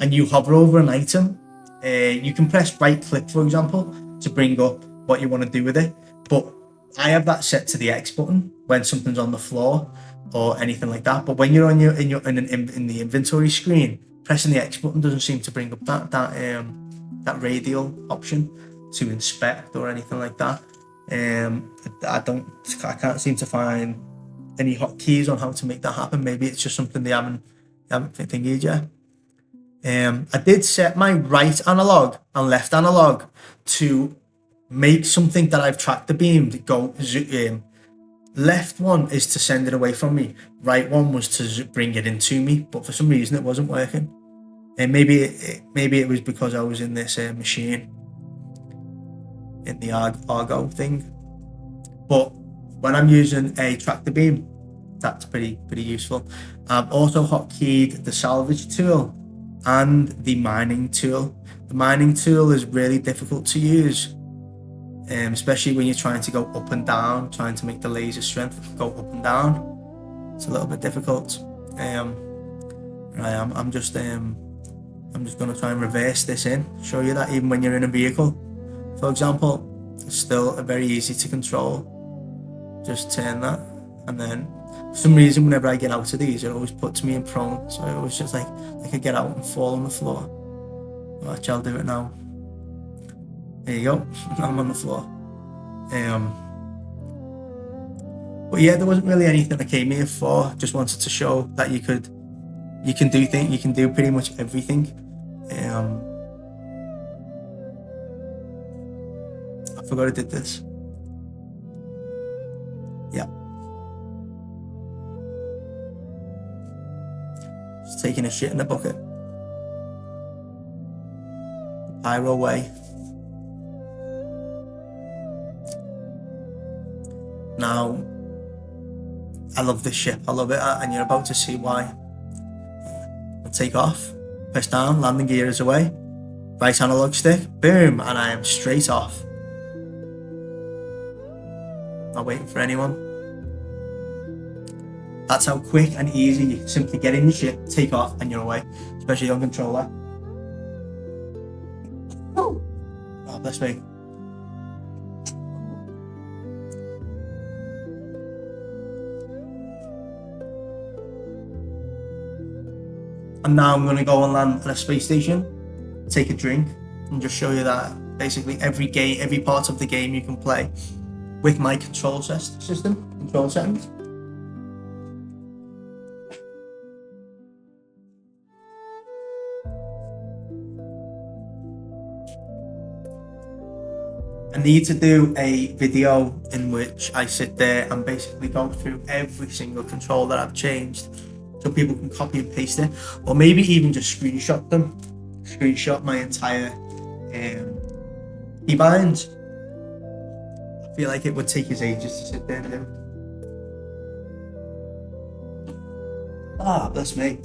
and you hover over an item, you can press right click, for example, to bring up what you want to do with it. But I have that set to the X button when something's on the floor or anything like that. But when you're on in the inventory screen, pressing the X button doesn't seem to bring up that radial option to inspect or anything like that. I can't seem to find any hotkeys on how to make that happen. Maybe it's just something they haven't thingied yet. I did set my right analog and left analog to make something that I've tracked the beam to go zoom. Left one is to send it away from me. Right one was to bring it into me, but for some reason it wasn't working. And maybe it was because I was in this machine, in the Argo thing. But when I'm using a track the beam, that's pretty useful. I've also hotkeyed the salvage tool and the mining tool. The mining tool is really difficult to use, especially when you're trying to go up and down, trying to make the laser strength go up and down. It's a little bit difficult. I'm just going to try and reverse this in, show you that even when you're in a vehicle, for example, it's still very easy to control. Just turn that, and then for some reason whenever I get out of these, it always puts me in prone, so I always just like I could get out and fall on the floor. Watch, I'll do it now. There you go. I'm on the floor. But yeah, there wasn't really anything I came here for. Just wanted to show that you can do pretty much everything. I forgot I did this. Yeah. Just taking a shit in the bucket. Pyro way. Now, I love this ship. I love it, and you're about to see why. I take off, press down, landing gear is away, right analog stick, boom, and I am straight off. Not waiting for anyone. That's how quick and easy you can simply get in your ship, take off, and you're away, especially on controller. Oh, bless me. And now I'm going to go and land at a space station, take a drink, and just show you that basically every part of the game you can play with my control settings. I need to do a video in which I sit there and basically go through every single control that I've changed, so people can copy and paste it, or maybe even just screenshot my entire keybinds. I feel like it would take us ages to sit there and do. Bless me.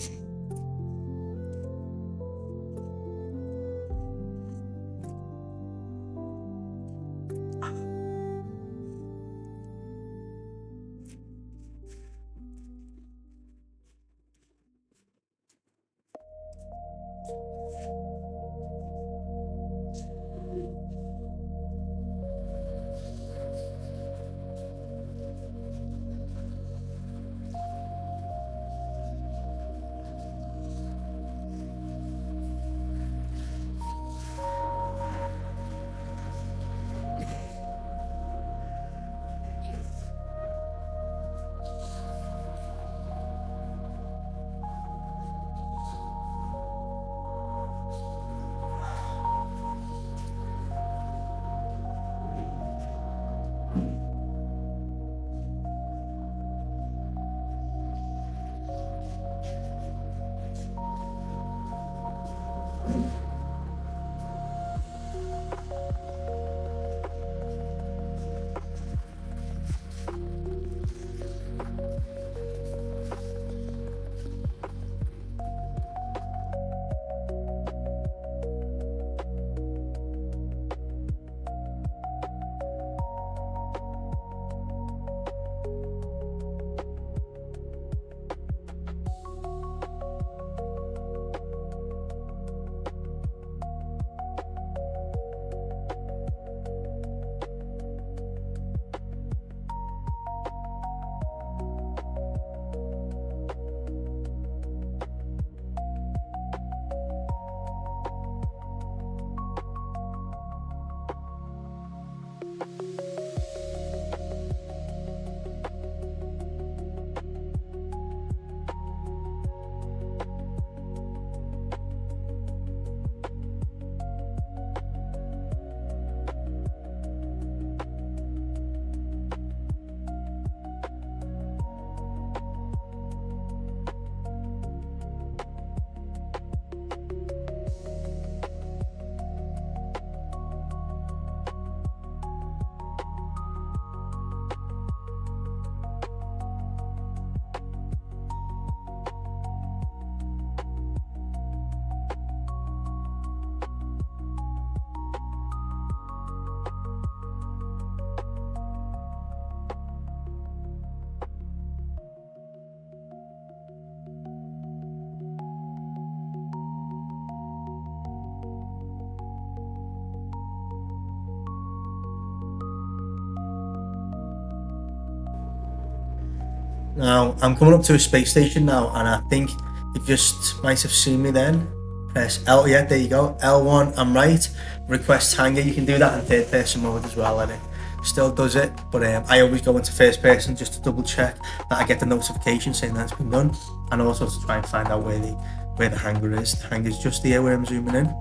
Now I'm coming up to a space station now, and I think you just might have seen me then. Press L, yeah, there you go, L1, I'm right. Request hangar, you can do that in third person mode as well, and it still does it, but I always go into first person just to double check that I get the notification saying that it's been done, and also to try and find out where the hangar is. The hangar's just here where I'm zooming in.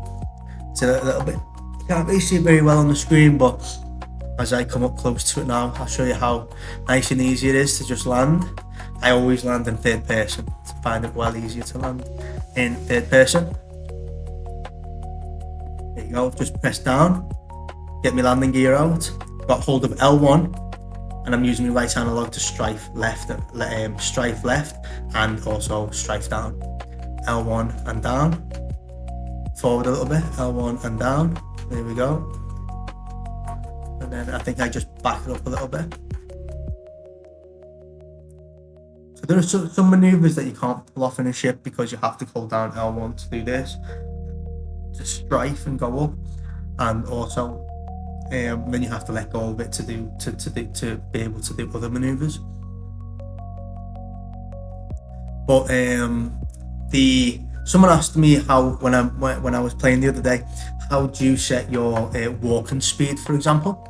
It's a little bit, you can't really see it very well on the screen, but as I come up close to it now, I'll show you how nice and easy it is to just land. I always land in third person to find it well easier to land in third person. There you go, just press down, get my landing gear out, got hold of L1, and I'm using my right analog to strafe left, and also strafe down. L1 and down, forward a little bit, L1 and down, there we go. And then I think I just back it up a little bit. So there are some maneuvers that you can't pull off in a ship because you have to hold down L1 to do this, to strafe and go up, and also then you have to let go of it to be able to do other maneuvers. But someone asked me how when I was playing the other day, how do you set your walking speed, for example?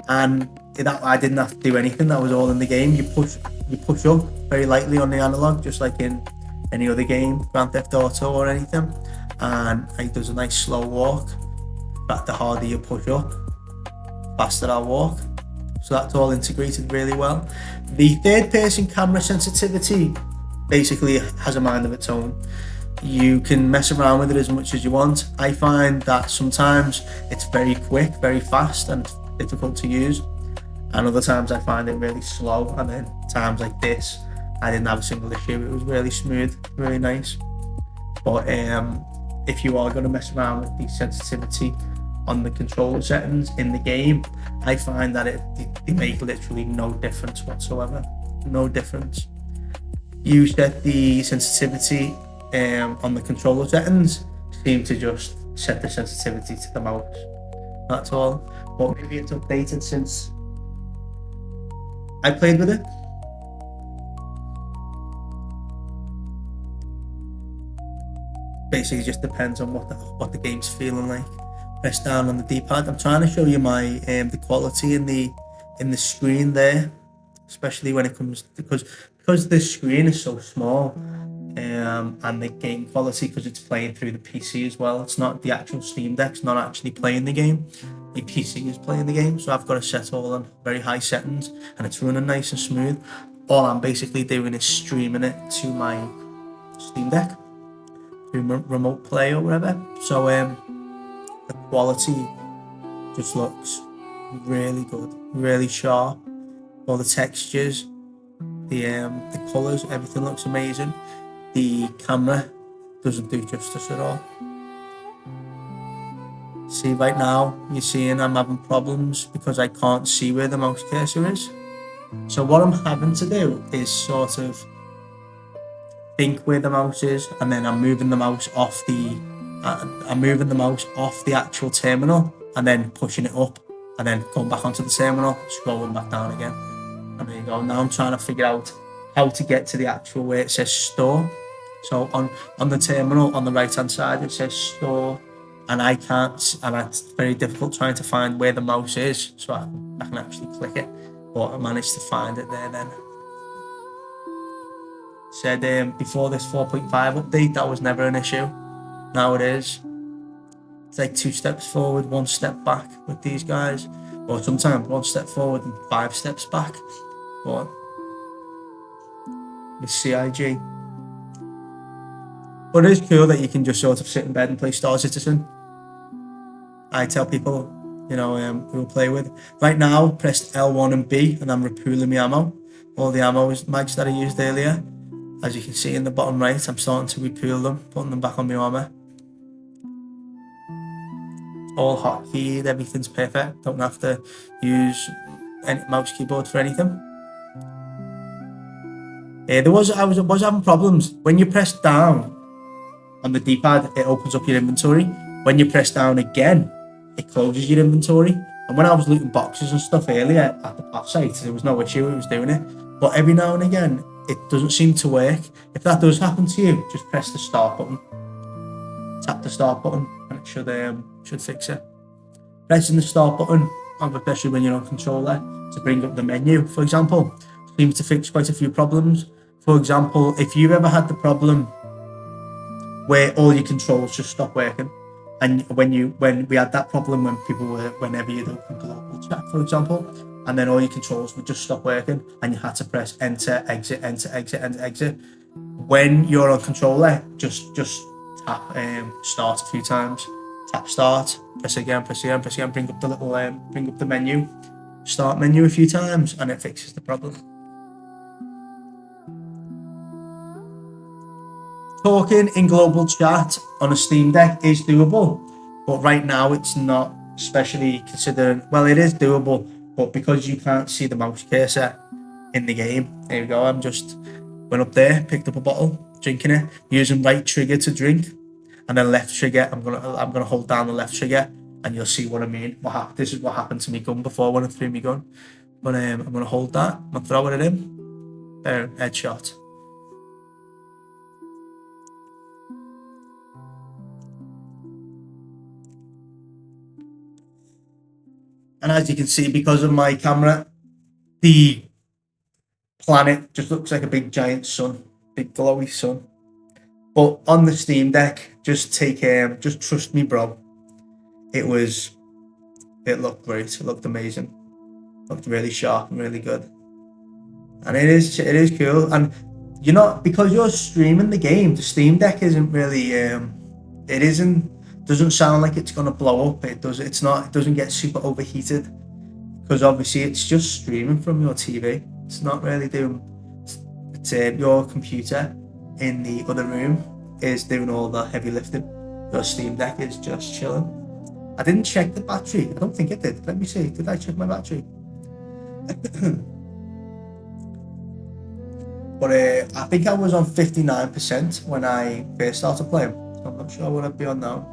And that I didn't have to do anything. That was all in the game. You push up very lightly on the analog, just like in any other game, Grand Theft Auto or anything, and it does a nice slow walk. But the harder you push up, faster I'll walk. So that's all integrated really well. The third person camera sensitivity basically has a mind of its own. You can mess around with it as much as you want. I find that sometimes it's very quick, very fast, and difficult to use, and other times I find it really slow, and then times like this I didn't have a single issue. It was really smooth, really nice. But if you are going to mess around with the sensitivity on the controller settings in the game, I find that they make literally no difference whatsoever. No difference. You set the sensitivity on the controller settings, seem to just set the sensitivity to the mouse. That's all. But maybe it's updated since I played with it. Basically just depends on what the game's feeling like. Press down on the D-pad. I'm trying to show you my the quality in the screen there, especially when it comes because the screen is so small, and the game quality, because it's playing through the PC as well. It's not the actual Steam Deck's not actually playing the game. The PC is playing the game, so I've got it set all on very high settings, and it's running nice and smooth. All I'm basically doing is streaming it to my Steam Deck through remote play or whatever. So the quality just looks really good, really sharp. All the textures, the colours, everything looks amazing. The camera doesn't do justice at all. See, right now you're seeing I'm having problems because I can't see where the mouse cursor is. So what I'm having to do is sort of think where the mouse is, and then I'm moving the mouse off the actual terminal, and then pushing it up, and then going back onto the terminal, scrolling back down again. And there you go. Now I'm trying to figure out how to get to the actual where it says store. So on the terminal on the right hand side it says store, and I can't, and it's very difficult trying to find where the mouse is, so I can actually click it, but I managed to find it there then. Said before this 4.5 update that was never an issue. Now it is. It's like 2 steps forward, 1 step back with these guys, or sometimes 1 step forward and 5 steps back. But with CIG. But it is cool that you can just sort of sit in bed and play Star Citizen. I tell people, who play with. Right now, pressed L1 and B, and I'm repooling my ammo. All the ammo mags that I used earlier. As you can see in the bottom right, I'm starting to repool them, putting them back on my armour. All hotkeyed, everything's perfect. Don't have to use any mouse keyboard for anything. I was having problems. When you press down on the D-pad, it opens up your inventory. When you press down again, it closes your inventory. And when I was looting boxes and stuff earlier at the path site, there was no issue, it was doing it. but every now and again it doesn't seem to work. If that does happen to you, just press the start button. Tap the start button and it should fix it. Pressing the start button, especially when you're on controller, to bring up the menu, for example, seems to fix quite a few problems. For example, if you've ever had the problem where all your controls just stop working, and when we had that problem whenever you'd open global chat, for example, and then all your controls would just stop working and you had to press enter, exit, enter, exit, enter, exit. When you're on controller, just tap start a few times. Tap start, press again, bring up the little bring up the menu, start menu a few times, and it fixes the problem. Talking in global chat on a Steam Deck is doable, but right now it's not, especially considering, well, it is doable, but because you can't see the mouse cursor in the game. There you go, I'm just went up there, picked up a bottle, drinking it, using right trigger to drink, and then left trigger. I'm gonna hold down the left trigger, and you'll see what I mean. This is what happened to me gun before when I threw my gun. But I'm gonna hold that, I'm gonna throw it at him. There, headshot. And as you can see, because of my camera, the planet just looks like a big giant sun, big glowy sun. But on the Steam Deck, just trust me, bro. It looked great. It looked amazing. It looked really sharp and really good. And it is cool. And because you're streaming the game, the Steam Deck isn't really doesn't sound like it's gonna blow up. It doesn't get super overheated, because obviously it's just streaming from your TV. It's not really doing. It's your computer in the other room is doing all the heavy lifting. Your Steam Deck is just chilling. I didn't check the battery. I don't think it did. Let me see. Did I check my battery? But I think I was on 59% when I first started playing. I'm not sure what I'd be on now.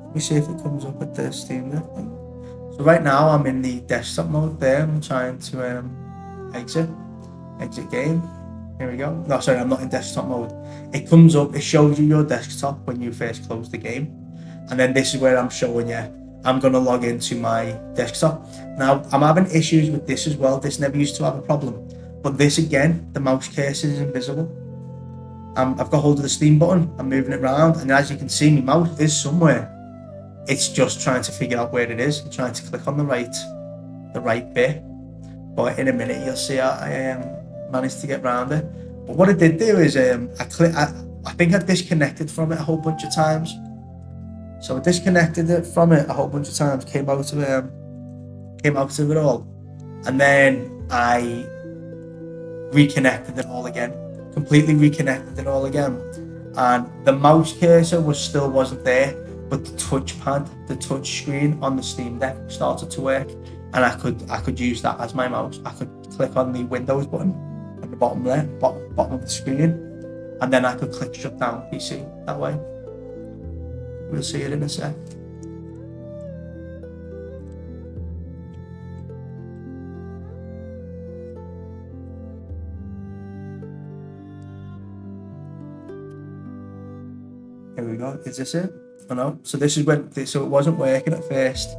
Let me see if it comes up with the Steam Deck thing. So right now I'm in the desktop mode there. I'm trying to exit game. Here we go. No, sorry, I'm not in desktop mode. It comes up, it shows you your desktop when you first close the game. And then this is where I'm showing you. I'm going to log into my desktop. Now, I'm having issues with this as well. This never used to have a problem. But this again, the mouse cursor is invisible. I've got hold of the Steam button, I'm moving it around, and as you can see, my mouse is somewhere. It's just trying to figure out where it is, trying to click on the right bit. But in a minute, you'll see I managed to get around it. But what I did do is I think I disconnected from it a whole bunch of times. So I disconnected it from it a whole bunch of times, came out of it all, and then I reconnected it all again, completely reconnected it all again, and the mouse cursor wasn't there, but the touchpad, the touch screen on the Steam Deck started to work, and I could use that as my mouse. I could click on the Windows button at the bottom there, bottom of the screen, and then I could click shut down PC that way. We'll see it in a sec. Here we go. Is this it? Oh no. So this is when. So it wasn't working at first,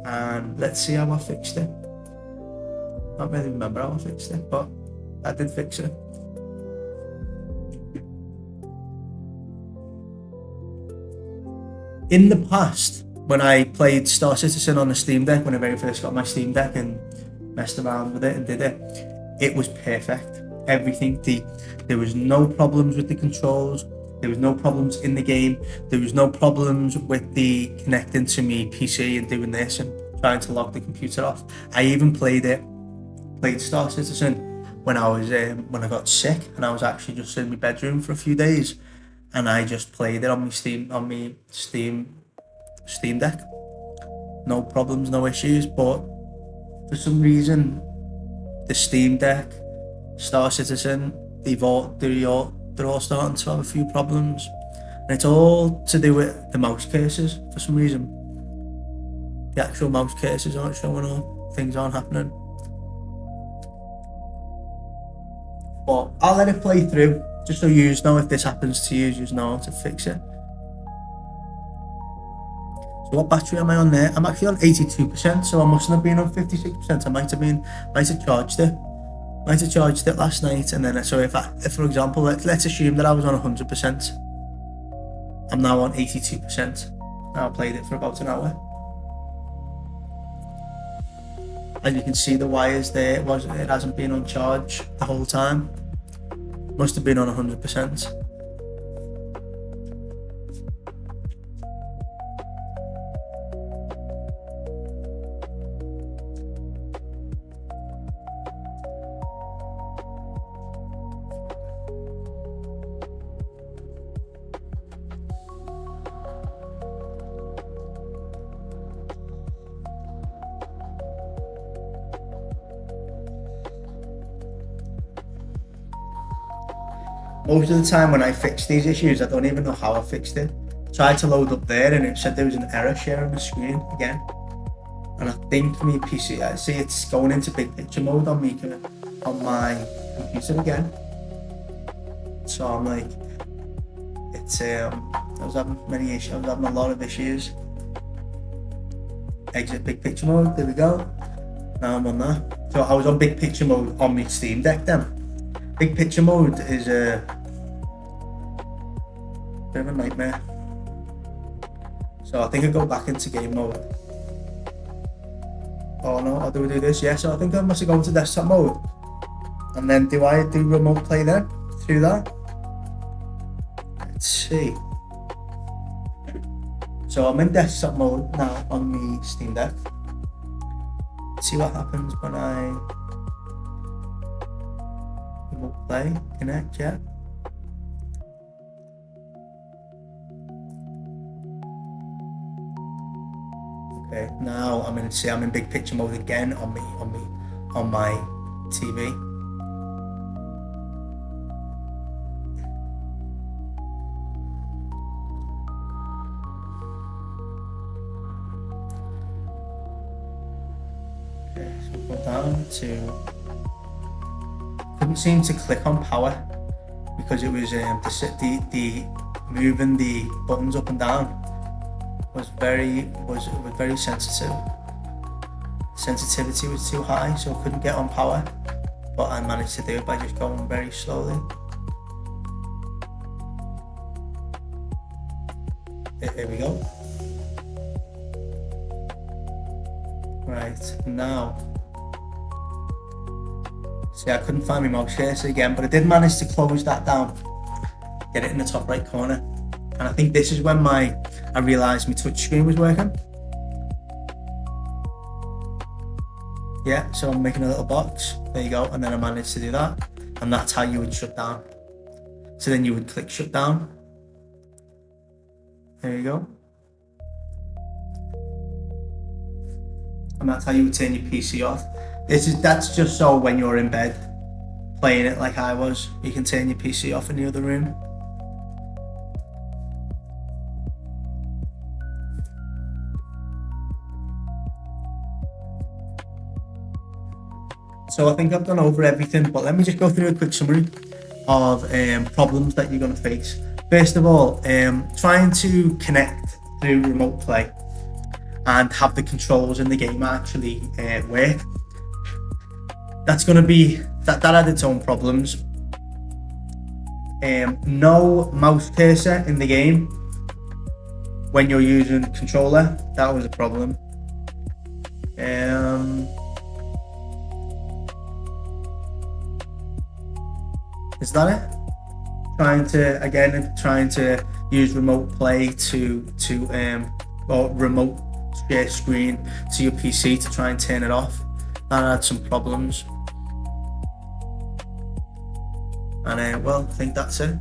and let's see how I fixed it. I don't really remember how I fixed it, but I did fix it. In the past, when I played Star Citizen on the Steam Deck, when I very first got my Steam Deck and messed around with it and did it, it was perfect. Everything, there was no problems with the controls, there was no problems in the game, there was no problems with the connecting to me PC and doing this and trying to log the computer off. I even played Star Citizen when I got sick and I was actually just in my bedroom for a few days. And I just played it on my Steam Deck. No problems, no issues. But for some reason, the Steam Deck, Star Citizen, they're all starting to have a few problems, and it's all to do with the mouse cursors. For some reason, the actual mouse cursors aren't showing up. things aren't happening. But I'll let it play through, just so you know if this happens to you, you know how to fix it. So what battery am I on there? I'm actually on 82%, so I mustn't have been on 56%. I might have charged it. Might have charged it last night, and then so if for example, let's assume that I was on 100%. I'm now on 82%. Now I played it for about an hour. And you can see the wires there. It hasn't been on charge the whole time. Must have been on 100%. Most of the time when I fix these issues, I don't even know how I fixed it. Tried to load up there and it said there was an error sharing the screen again. And I think my PC, I see it's going into big picture mode on my computer again. So I'm like, it's I was having many issues. I was having a lot of issues. Exit big picture mode. There we go. Now I'm on that. So I was on big picture mode on my Steam Deck then. Big picture mode is a bit of a nightmare. So I think I go back into game mode. Oh no, I'll do this. Yeah, so I think I must have gone to desktop mode. And then do I do remote play then through that? Let's see. So I'm in desktop mode now on the Steam Deck. Let's see what happens when I remote play, connect, yeah. Okay, now I'm in big picture mode again on my TV. Okay, so we'll go down to. Couldn't seem to click on power because it was the moving the buttons up and down was very sensitive. Sensitivity was too high, so I couldn't get on power, but I managed to do it by just going very slowly. Here we go. Right, now, see, I couldn't find my mouse cursor again, but I did manage to close that down, get it in the top right corner. And I think this is when I realised my touch screen was working. Yeah, so I'm making a little box, there you go, and then I managed to do that. And that's how you would shut down. So then you would click shut down. There you go. And that's how you would turn your PC off. That's just so when you're in bed playing it like I was, you can turn your PC off in the other room. So I think I've gone over everything, but let me just go through a quick summary of problems that you're going to face. First of all, trying to connect through remote play and have the controls in the game actually work. That's going to be, that had its own problems. No mouse cursor in the game when you're using the controller, that was a problem. Is that it? Trying to use remote play or remote share screen to your PC to try and turn it off. That had some problems. And well, I think that's it.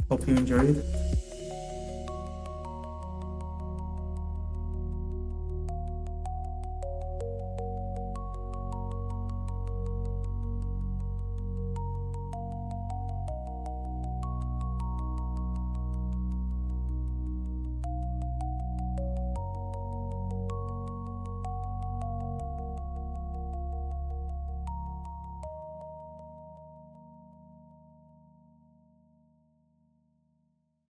Hope you enjoyed.